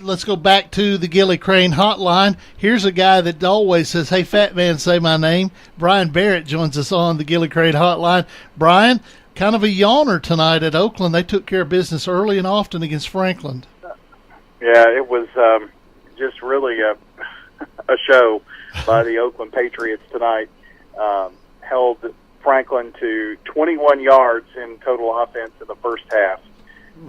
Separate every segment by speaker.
Speaker 1: let's go back to the Gilly Crane hotline. Here's a guy that always says, "Hey, fat man, say my name." Bryan Barrett joins us on the Gilly Crane hotline. Bryan, kind of a yawner tonight at Oakland. They took care of business early and often against Franklin.
Speaker 2: Yeah, it was just really a show by the Oakland Patriots tonight. Held Franklin to 21 yards in total offense in the first half,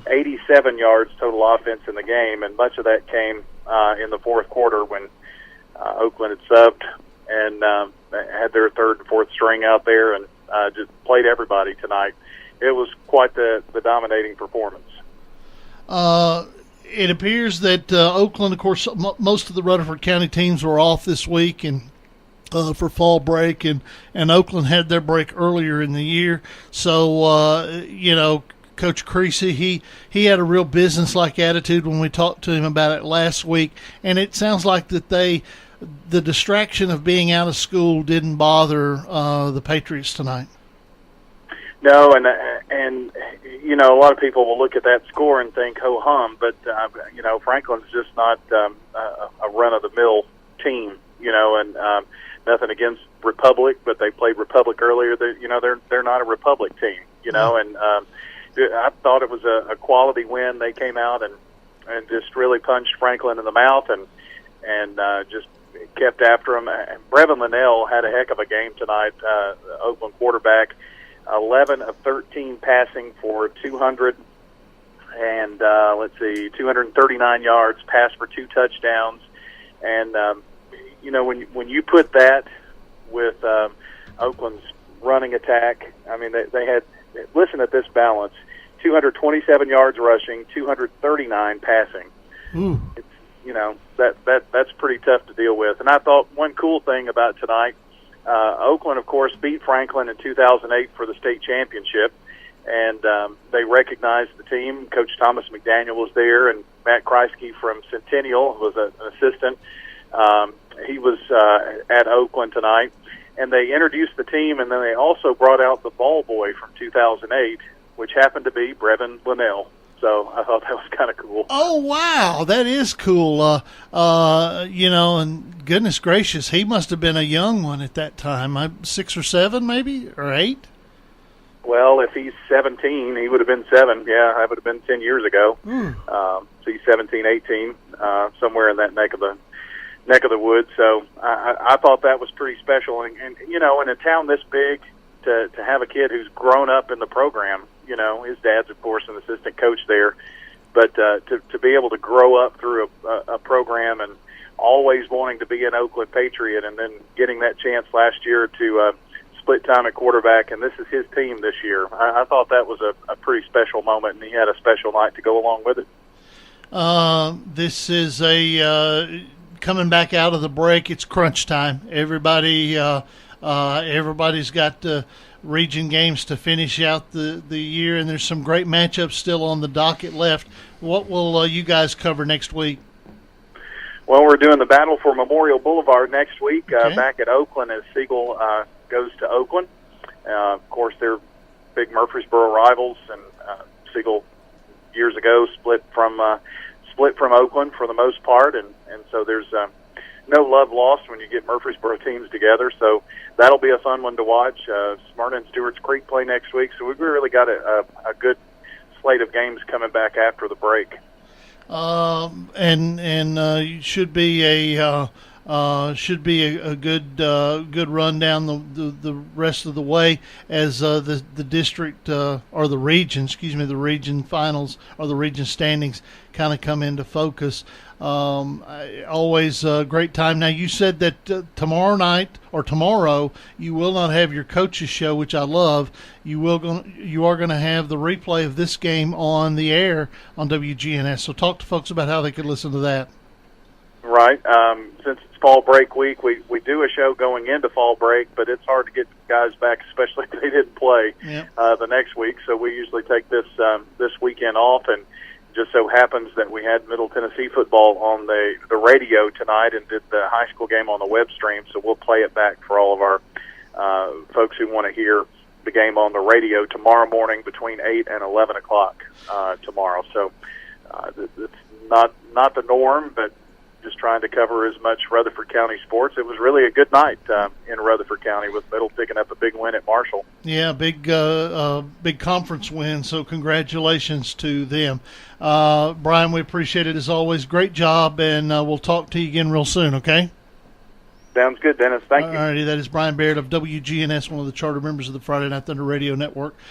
Speaker 2: 87 yards total offense in the game, and much of that came in the fourth quarter when Oakland had subbed and had their third and fourth string out there and just played everybody tonight. It was quite the dominating performance.
Speaker 1: It appears that Oakland, of course, most of the Rutherford County teams were off this week and for fall break, and Oakland had their break earlier in the year. So, Coach Creasy, he had a real business-like attitude when we talked to him about it last week, and it sounds like that the distraction of being out of school didn't bother the Patriots tonight.
Speaker 2: No, and a lot of people will look at that score and think ho hum, but Franklin's just not a run-of-the-mill team, and nothing against Republic, but they played Republic earlier. They're not a Republic team, and I thought it was a quality win. They came out and just really punched Franklin in the mouth and just kept after him. And Brevin Linnell had a heck of a game tonight. Oakland quarterback, 11 of 13 passing for 239 yards, passed for 2 touchdowns, and when you put that with Oakland's running attack, I mean they had, listen at this balance, 227 yards rushing, 239 passing.
Speaker 1: Ooh.
Speaker 2: It's that's pretty tough to deal with. And I thought one cool thing about tonight, Oakland, of course, beat Franklin in 2008 for the state championship, and they recognized the team. Coach Thomas McDaniel was there, and Matt Kreisky from Centennial was an assistant. He was at Oakland tonight, and they introduced the team, and then they also brought out the ball boy from 2008, which happened to be Brevin Linnell. So I thought that was kind of cool.
Speaker 1: Oh, wow, that is cool. And goodness gracious, he must have been a young one at that time. 6 or 7 maybe, or 8?
Speaker 2: Well, if he's 17, he would have been 7. Yeah, that would have been 10 years ago. So he's 17, 18, somewhere in that neck of the woods. So I thought that was pretty special. And in a town this big, to have a kid who's grown up in the program, his dad's, of course, an assistant coach there, but to be able to grow up through a program and always wanting to be an Oakland Patriot, and then getting that chance last year to split time at quarterback, and this is his team this year. I thought that was a pretty special moment, and he had a special night to go along with it.
Speaker 1: This is coming back out of the break. It's crunch time. Everybody's got region games to finish out the year, and there's some great matchups still on the docket left. What will you guys cover next week?
Speaker 2: Well, we're doing the Battle for Memorial Boulevard next week back at Oakland as Siegel goes to Oakland. Of course, they're big Murfreesboro rivals, and Siegel years ago split from Oakland for the most part, and so there's no love lost when you get Murfreesboro teams together. So that'll be a fun one to watch. Smyrna and Stewart's Creek play next week, so we've really got a good slate of games coming back after the break.
Speaker 1: Should be a good run down the rest of the way as the district or the region finals or the region standings kind of come into focus. Always a great time. Now, you said that tomorrow night or tomorrow you will not have your coaches show, which I love. You are going to have the replay of this game on the air on WGNS. So talk to folks about how they could listen to that.
Speaker 2: Right. Since it's fall break week, we do a show going into fall break, but it's hard to get guys back, especially if they didn't play the next week. So we usually take this weekend off, and just so happens that we had Middle Tennessee football on the radio tonight and did the high school game on the web stream. So we'll play it back for all of our folks who want to hear the game on the radio tomorrow morning between 8 and 11 o'clock tomorrow. So it's not the norm, but just trying to cover as much Rutherford County sports. It was really a good night in Rutherford County, with Middle picking up a big win at Marshall.
Speaker 1: Yeah, big conference win, so congratulations to them. Bryan, we appreciate it as always. Great job, and we'll talk to you again real soon, okay?
Speaker 2: Sounds good, Dennis. Thank you.
Speaker 1: All righty, that is Bryan Barrett of WGNS, one of the charter members of the Friday Night Thunder Radio Network.